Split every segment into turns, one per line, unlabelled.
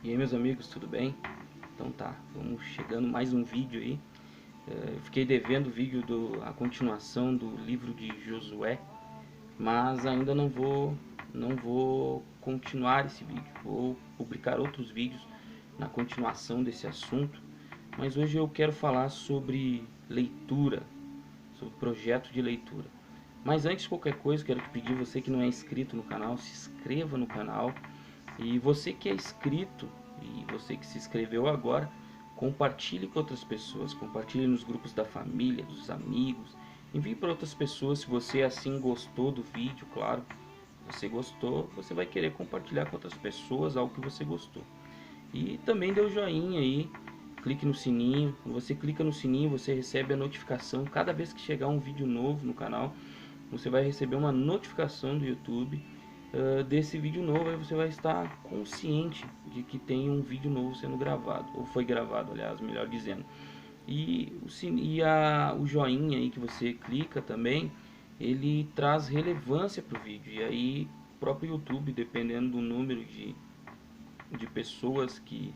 E aí, meus amigos, tudo bem? Então tá, vamos chegando mais um vídeo aí. Eu fiquei devendo o vídeo a continuação do livro de Josué, mas ainda não vou continuar esse vídeo. Vou publicar outros vídeos na continuação desse assunto, mas hoje eu quero falar sobre leitura, sobre projeto de leitura. Mas antes de qualquer coisa, quero te pedir, você que não é inscrito no canal, se inscreva no canal. E você que é inscrito e você que se inscreveu agora, compartilhe com outras pessoas, compartilhe nos grupos da família, dos amigos, envie para outras pessoas. Se você assim gostou do vídeo, claro, se você gostou, você vai querer compartilhar com outras pessoas algo que você gostou. E também dê o joinha aí, clique no sininho. Quando você clica no sininho, você recebe a notificação cada vez que chegar um vídeo novo no canal. Você vai receber uma notificação do YouTube desse vídeo novo. Aí você vai estar consciente de que tem um vídeo novo sendo gravado, ou foi gravado, aliás, melhor dizendo. E o joinha aí que você clica também, ele traz relevância para o vídeo. E aí o próprio YouTube, dependendo do número de pessoas que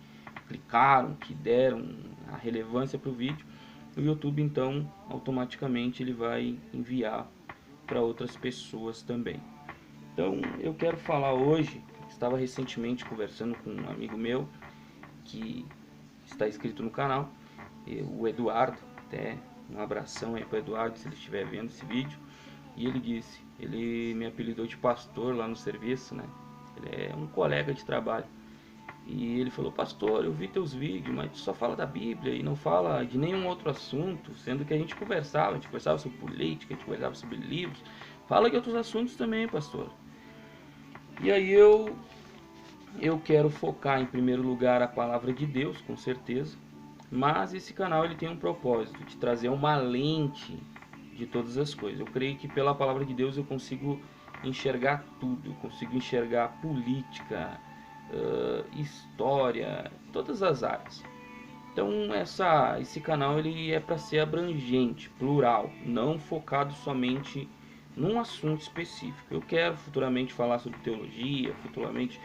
clicaram, que deram a relevância para o vídeo, o YouTube então automaticamente ele vai enviar para outras pessoas também. Então eu quero falar hoje, estava recentemente conversando com um amigo meu que está inscrito no canal, o Eduardo, até um abração aí para o Eduardo se ele estiver vendo esse vídeo. E ele disse, ele me apelidou de pastor lá no serviço, né? Ele é um colega de trabalho. E ele falou: pastor, eu vi teus vídeos, mas tu só fala da Bíblia e não fala de nenhum outro assunto, sendo que a gente conversava sobre política, a gente conversava sobre livros. Fala de outros assuntos também, pastor. E aí eu quero focar em primeiro lugar a palavra de Deus, com certeza. Mas esse canal ele tem um propósito de trazer uma lente de todas as coisas. Eu creio que pela palavra de Deus eu consigo enxergar tudo. Eu consigo enxergar política, história, todas as áreas. Então esse canal ele é para ser abrangente, plural, não focado somente num assunto específico. Eu quero futuramente falar sobre teologia, futuramente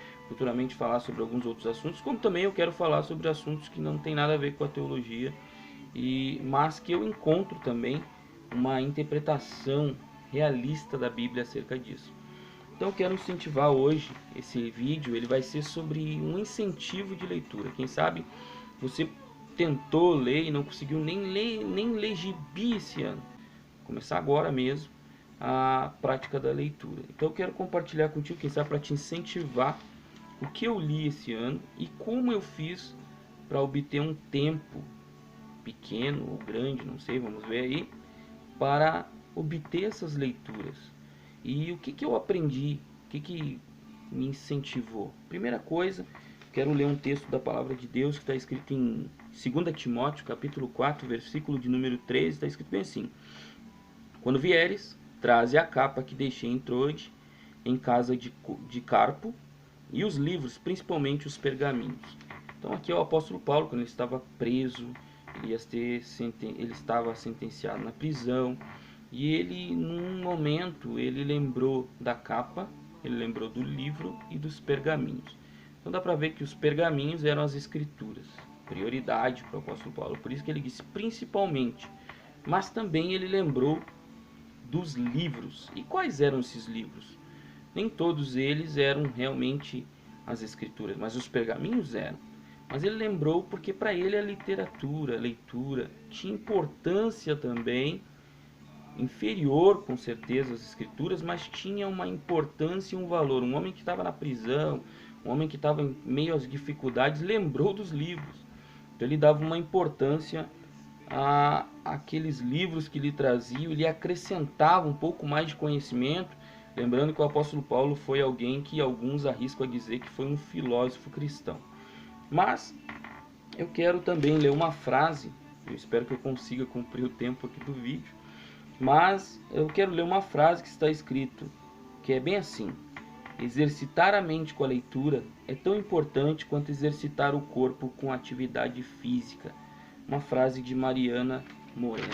falar sobre alguns outros assuntos, como também eu quero falar sobre assuntos que não tem nada a ver com a teologia, mas que eu encontro também uma interpretação realista da Bíblia acerca disso. Então eu quero incentivar hoje, esse vídeo ele vai ser sobre um incentivo de leitura. Quem sabe você tentou ler e não conseguiu nem ler gibi esse ano. Começar agora mesmo a prática da leitura. Então eu quero compartilhar contigo, quem sabe para te incentivar, o que eu li esse ano e como eu fiz para obter um tempo pequeno ou grande, não sei, vamos ver aí, para obter essas leituras. E o que eu aprendi, o que me incentivou? Primeira coisa, quero ler um texto da palavra de Deus que está escrito em 2 Timóteo, capítulo 4, versículo de número 13, está escrito bem assim: quando vieres, traze a capa que deixei em Troade, em casa de Carpo, e os livros, principalmente os pergaminhos. Então aqui é o apóstolo Paulo, quando ele estava preso, ele estava sentenciado na prisão, e ele, num momento, ele lembrou da capa, ele lembrou do livro e dos pergaminhos. Então dá para ver que os pergaminhos eram as escrituras, prioridade para o apóstolo Paulo, por isso que ele disse principalmente. Mas também ele lembrou dos livros. E quais eram esses livros? Nem todos eles eram realmente as escrituras, mas os pergaminhos eram. Mas ele lembrou porque para ele a literatura, a leitura, tinha importância também, inferior com certeza às escrituras, mas tinha uma importância e um valor. Um homem que estava na prisão, um homem que estava em meio às dificuldades, lembrou dos livros. Então ele dava uma importância aqueles livros que lhe traziam, lhe acrescentava um pouco mais de conhecimento. Lembrando que o apóstolo Paulo foi alguém que alguns arriscam a dizer que foi um filósofo cristão. Mas eu quero também ler uma frase, eu espero que eu consiga cumprir o tempo aqui do vídeo, mas eu quero ler uma frase que está escrito, que é bem assim: exercitar a mente com a leitura é tão importante quanto exercitar o corpo com atividade física. Uma frase de Mariana Moreno.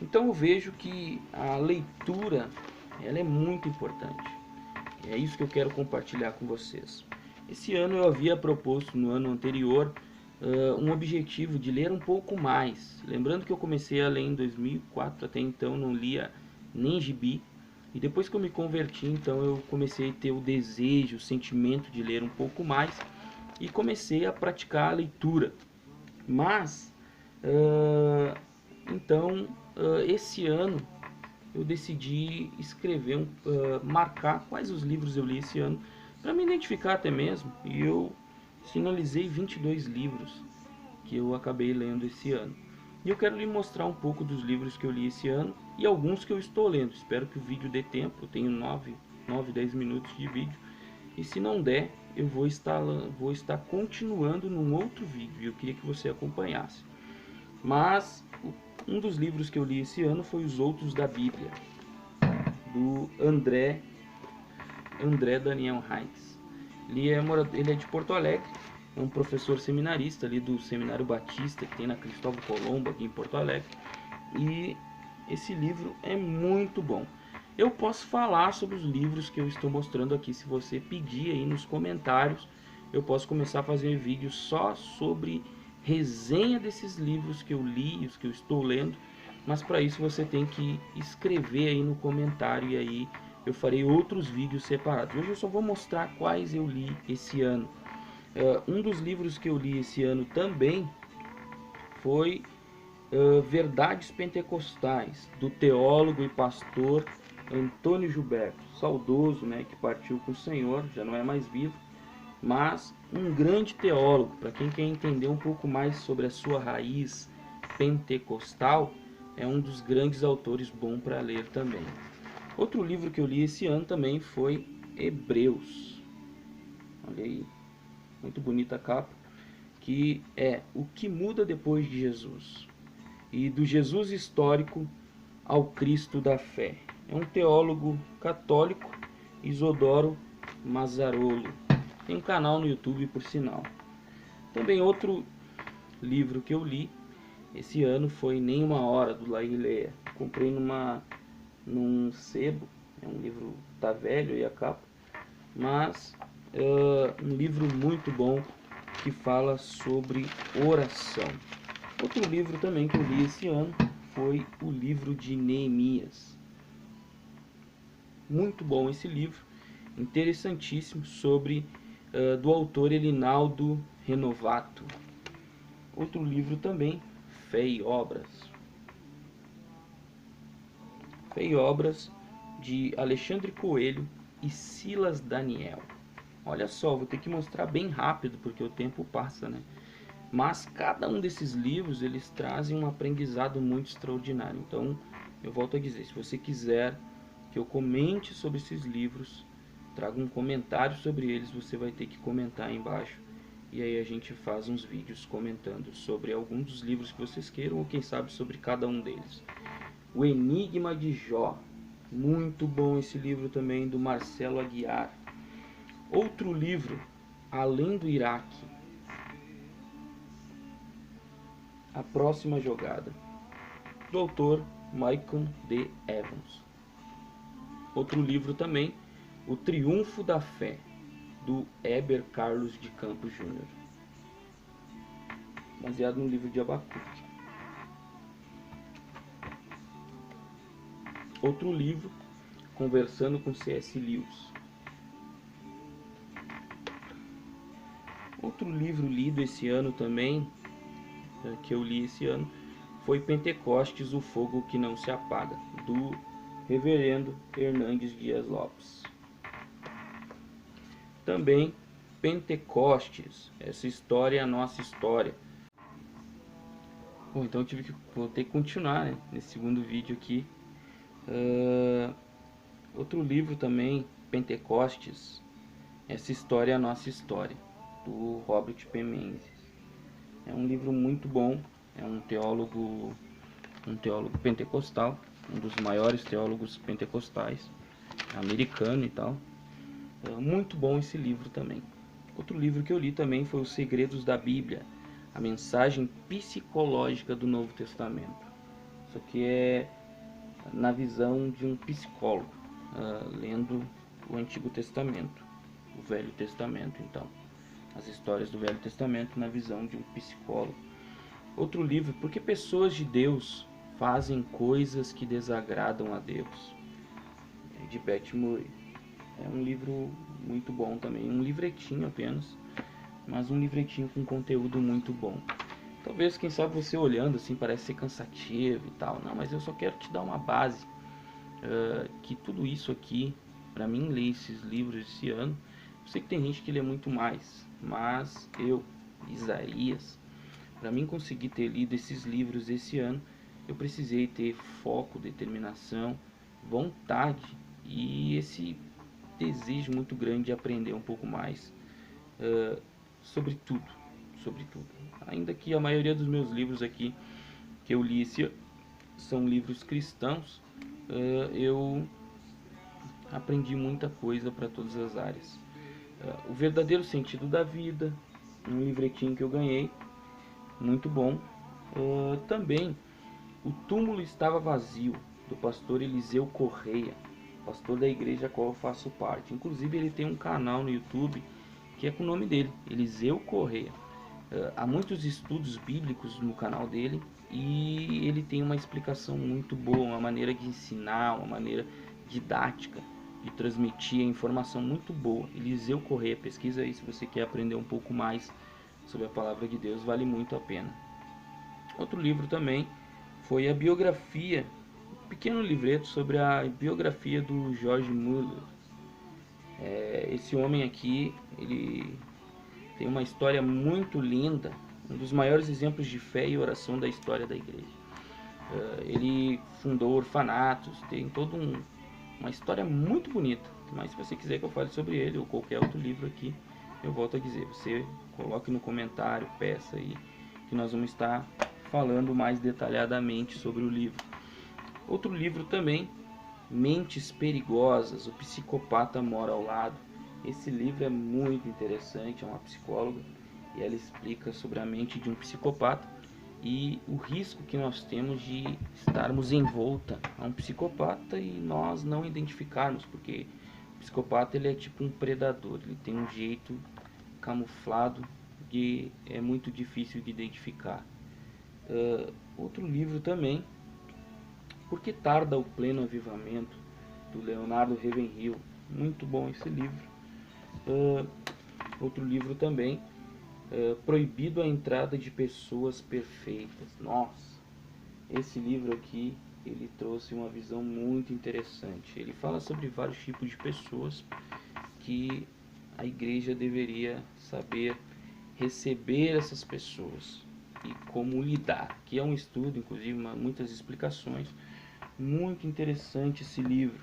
Então eu vejo que a leitura ela é muito importante. É isso que eu quero compartilhar com vocês. Esse ano eu havia proposto no ano anterior um objetivo de ler um pouco mais. Lembrando que eu comecei a ler em 2004, até então não lia nem gibi. E depois que eu me converti, então eu comecei a ter o desejo, o sentimento de ler um pouco mais e comecei a praticar a leitura. Mas, esse ano eu decidi escrever, marcar quais os livros eu li esse ano, para me identificar até mesmo. E eu finalizei 22 livros que eu acabei lendo esse ano. E eu quero lhe mostrar um pouco dos livros que eu li esse ano e alguns que eu estou lendo. Espero que o vídeo dê tempo, eu tenho 10 minutos de vídeo. E se não der, eu vou estar continuando num outro vídeo e eu queria que você acompanhasse. Mas um dos livros que eu li esse ano foi Os Outros da Bíblia, do André Daniel Heinz. Ele é de Porto Alegre, é um professor seminarista ali do Seminário Batista que tem na Cristóvão Colombo aqui em Porto Alegre. E esse livro é muito bom. Eu posso falar sobre os livros que eu estou mostrando aqui, se você pedir aí nos comentários. Eu posso começar a fazer vídeos só sobre resenha desses livros que eu li e os que eu estou lendo. Mas para isso você tem que escrever aí no comentário e aí eu farei outros vídeos separados. Hoje eu só vou mostrar quais eu li esse ano. Um dos livros que eu li esse ano também foi Verdades Pentecostais, do teólogo e pastor Antônio Gilberto, saudoso, né, que partiu com o Senhor, já não é mais vivo, mas um grande teólogo. Para quem quer entender um pouco mais sobre a sua raiz pentecostal, é um dos grandes autores bom para ler também. Outro livro que eu li esse ano também foi Hebreus. Olha aí, muito bonita a capa, que é O que muda depois de Jesus, e do Jesus histórico ao Cristo da fé. É um teólogo católico, Isodoro Mazzarolo. Tem um canal no YouTube, por sinal. Também outro livro que eu li esse ano foi Nem Uma Hora, do Laí Leia. Comprei num sebo. É um livro, tá velho aí a capa, mas um livro muito bom que fala sobre oração. Outro livro também que eu li esse ano foi o livro de Neemias. Muito bom esse livro, interessantíssimo, sobre do autor Elinaldo Renovato. Outro livro também, Fé e Obras. Fé e Obras, de Alexandre Coelho e Silas Daniel. Olha só, vou ter que mostrar bem rápido porque o tempo passa, né? Mas cada um desses livros, eles trazem um aprendizado muito extraordinário. Então, eu volto a dizer, se você quiser que eu comente sobre esses livros, traga um comentário sobre eles, você vai ter que comentar aí embaixo. E aí a gente faz uns vídeos comentando sobre algum dos livros que vocês queiram, ou quem sabe sobre cada um deles. O Enigma de Jó. Muito bom esse livro também, do Marcelo Aguiar. Outro livro, Além do Iraque. A Próxima Jogada, do autor Michael D. Evans. Outro livro também, O Triunfo da Fé, do Heber Carlos de Campos Júnior, baseado no livro de Abacuque. Outro livro, Conversando com C.S. Lewis. Outro livro lido esse ano também, que eu li esse ano, foi Pentecostes, o Fogo que Não se Apaga, do Reverendo Hernandes Dias Lopes. Também Pentecostes, essa história é a nossa história. Bom, então vou ter que continuar, né, nesse segundo vídeo aqui. Outro livro também, Pentecostes, essa história é a nossa história, do Robert P. Menzies. É um livro muito bom, é um teólogo pentecostal, um dos maiores teólogos pentecostais, americano e tal. É muito bom esse livro também. Outro livro que eu li também foi Os Segredos da Bíblia, a mensagem psicológica do Novo Testamento. Isso aqui é na visão de um psicólogo, lendo o Antigo Testamento. o Velho Testamento, então. As histórias do Velho Testamento na visão de um psicólogo. Outro livro, Por que pessoas de Deus fazem coisas que desagradam a Deus, de Beth Murray. É um livro muito bom também, um livretinho apenas, mas um livretinho com conteúdo muito bom. Talvez, quem sabe, você olhando assim parece ser cansativo e tal. Não, mas eu só quero te dar uma base, que tudo isso aqui, para mim ler esses livros esse ano, eu sei que tem gente que lê muito mais, mas eu, Isaías, para mim conseguir ter lido esses livros esse ano, eu precisei ter foco, determinação, vontade e esse desejo muito grande de aprender um pouco mais sobre tudo, sobre tudo. Ainda que a maioria dos meus livros aqui que eu li esse ano são livros cristãos, eu aprendi muita coisa para todas as áreas. O Verdadeiro Sentido da Vida, um livretinho que eu ganhei, muito bom. Também O Túmulo Estava Vazio, do pastor Eliseu Correia, pastor da igreja a qual eu faço parte. Inclusive ele tem um canal no YouTube que é com o nome dele, Eliseu Correia. Há muitos estudos bíblicos no canal dele e ele tem uma explicação muito boa, uma maneira de ensinar, uma maneira didática de transmitir a informação muito boa. Eliseu Correia, pesquisa aí se você quer aprender um pouco mais sobre a palavra de Deus, vale muito a pena. Outro livro também foi a biografia, um pequeno livreto sobre a biografia do George Muller. Esse homem aqui, ele tem uma história muito linda, um dos maiores exemplos de fé e oração da história da igreja. Ele fundou orfanatos, tem toda uma história muito bonita. Mas se você quiser que eu fale sobre ele ou qualquer outro livro aqui, eu volto a dizer, você coloque no comentário, peça aí, que nós vamos estar falando mais detalhadamente sobre o livro. Outro livro também, Mentes Perigosas, o Psicopata Mora ao Lado. Esse livro é muito interessante, é uma psicóloga e ela explica sobre a mente de um psicopata e o risco que nós temos de estarmos envolta a um psicopata e nós não identificarmos, porque o psicopata ele é tipo um predador, ele tem um jeito camuflado que é muito difícil de identificar. Outro livro também, Por que Tarda o Pleno Avivamento, do Leonardo Ravenhill, muito bom esse livro. Outro livro também, Proibido a Entrada de Pessoas Perfeitas. Nossa, esse livro aqui, ele trouxe uma visão muito interessante. Ele fala sobre vários tipos de pessoas que a igreja deveria saber receber essas pessoas e como lidar. Que é um estudo, inclusive muitas explicações. Muito interessante esse livro.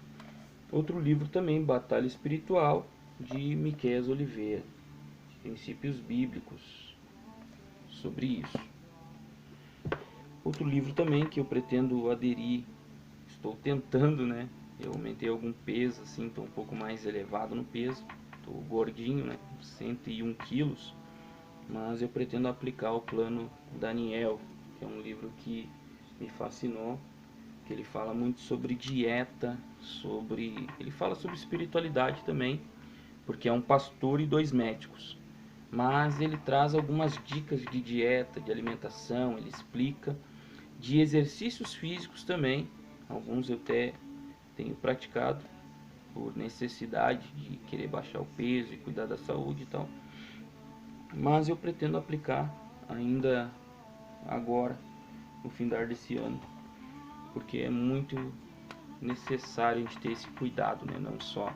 Outro livro também, Batalha Espiritual, de Miqueias Oliveira. Princípios bíblicos sobre isso. Outro livro também que eu pretendo aderir, estou tentando, né? Eu aumentei algum peso, assim, estou um pouco mais elevado no peso. Estou gordinho, né? 101 quilos. Mas eu pretendo aplicar o plano Daniel, que é um livro que me fascinou. Que ele fala muito sobre dieta, ele fala sobre espiritualidade também, porque é um pastor e 2 médicos. Mas ele traz algumas dicas de dieta, de alimentação, ele explica, de exercícios físicos também, alguns eu até tenho praticado por necessidade de querer baixar o peso e cuidar da saúde e tal. Mas eu pretendo aplicar ainda agora, no findar desse ano, porque é muito necessário a gente ter esse cuidado, né? Não só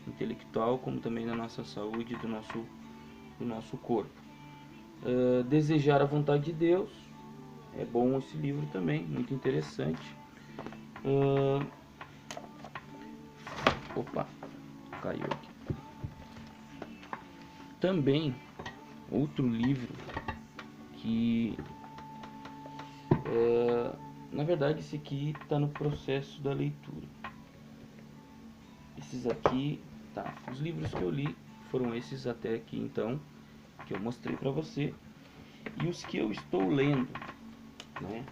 intelectual, como também na nossa saúde, do nosso corpo. Desejar a Vontade de Deus, é bom esse livro também, muito interessante. Opa, caiu aqui. Também, outro livro que, na verdade, esse aqui está no processo da leitura. Esses aqui, tá, os livros que eu li foram esses até aqui então, que eu mostrei para você. E os que eu estou lendo, né?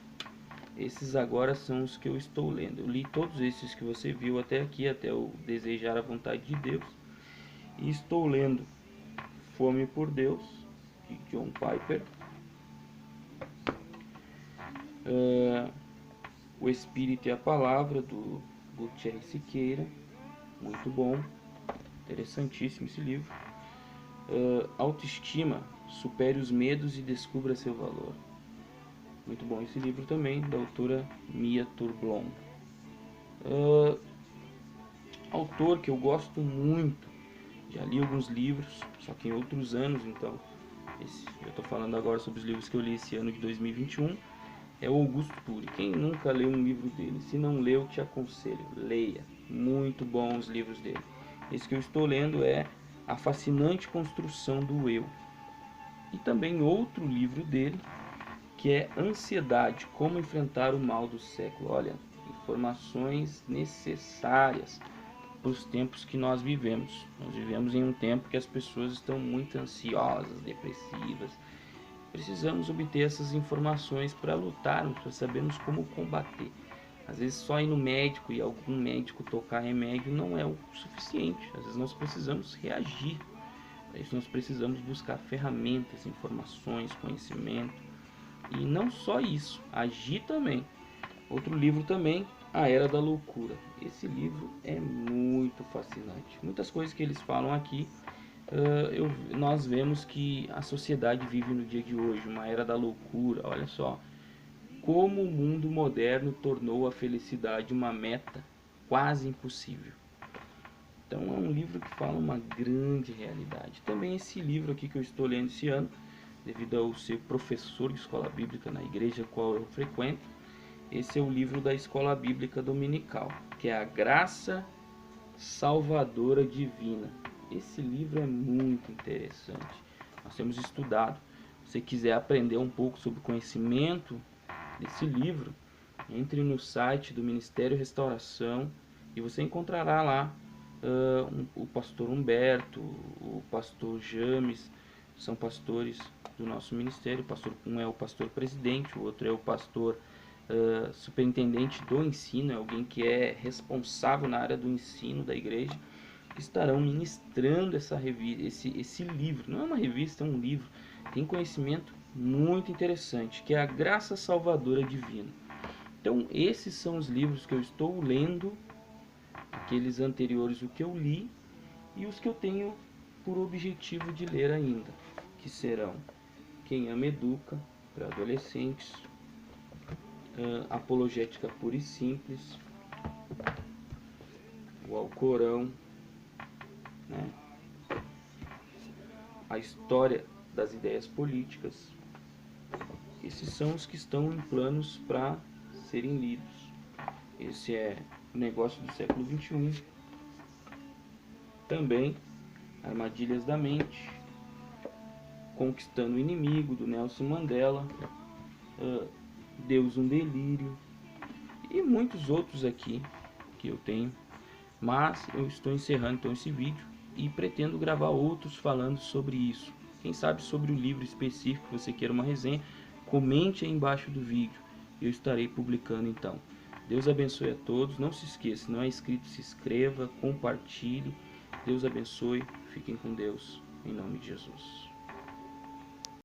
Esses agora são os que eu estou lendo. Eu li todos esses que você viu até aqui, até o Desejar a Vontade de Deus. E estou lendo Fome por Deus, de John Piper. O Espírito e a Palavra, do Gutierrez Siqueira. Muito bom, interessantíssimo esse livro. Autoestima, supere os medos e descubra seu valor. Muito bom esse livro também, da autora Mia Turblom. Autor que eu gosto muito, já li alguns livros, só que em outros anos, então eu estou falando agora sobre os livros que eu li esse ano de 2021, é o Augusto Cury. Quem nunca leu um livro dele? Se não leu, te aconselho, leia, muito bons os livros dele. Esse que eu estou lendo é A Fascinante Construção do Eu. E também outro livro dele, que é Ansiedade, Como Enfrentar o Mal do Século. Olha, informações necessárias para os tempos que nós vivemos. Nós vivemos em um tempo que as pessoas estão muito ansiosas, depressivas. Precisamos obter essas informações para lutarmos, para sabermos como combater. Às vezes só ir no médico e algum médico tocar remédio não é o suficiente. Às vezes nós precisamos reagir. Para isso nós precisamos buscar ferramentas, informações, conhecimento. E não só isso, agir também. Outro livro também, A Era da Loucura. Esse livro é muito fascinante. Muitas coisas que eles falam aqui, nós vemos que a sociedade vive no dia de hoje, uma era da loucura. Olha só, como o mundo moderno tornou a felicidade uma meta quase impossível. Então é um livro que fala uma grande realidade. Também esse livro aqui que eu estou lendo esse ano, devido ao ser professor de escola bíblica na igreja qual eu frequento, esse é o livro da escola bíblica dominical, que é A Graça Salvadora Divina. Esse livro é muito interessante. Nós temos estudado. Se você quiser aprender um pouco sobre o conhecimento desse livro, entre no site do Ministério Restauração e você encontrará lá o pastor Humberto, o pastor James, são pastores do nosso ministério. Um é o pastor presidente, o outro é o pastor superintendente do ensino, é alguém que é responsável na área do ensino da igreja, que estarão ministrando esse livro. Não é uma revista, é um livro. Tem conhecimento muito interessante, que é A Graça Salvadora Divina. Então esses são os livros que eu estou lendo, aqueles anteriores o que eu li e os que eu tenho por objetivo de ler ainda, que serão Quem Ama Educa, para adolescentes, Apologética Pura e Simples, o Alcorão, né? A História das Ideias Políticas. Esses são os que estão em planos para serem lidos. Esse é o Negócio do Século XXI. Também Armadilhas da Mente, Conquistando o Inimigo, do Nelson Mandela, Deus um Delírio e muitos outros aqui que eu tenho. Mas eu estou encerrando então esse vídeo e pretendo gravar outros falando sobre isso. Quem sabe sobre o livro específico que você queira uma resenha, comente aí embaixo do vídeo e eu estarei publicando então. Deus abençoe a todos. Não se esqueça, se não é inscrito, se inscreva, compartilhe. Deus abençoe. Fiquem com Deus. Em nome de Jesus.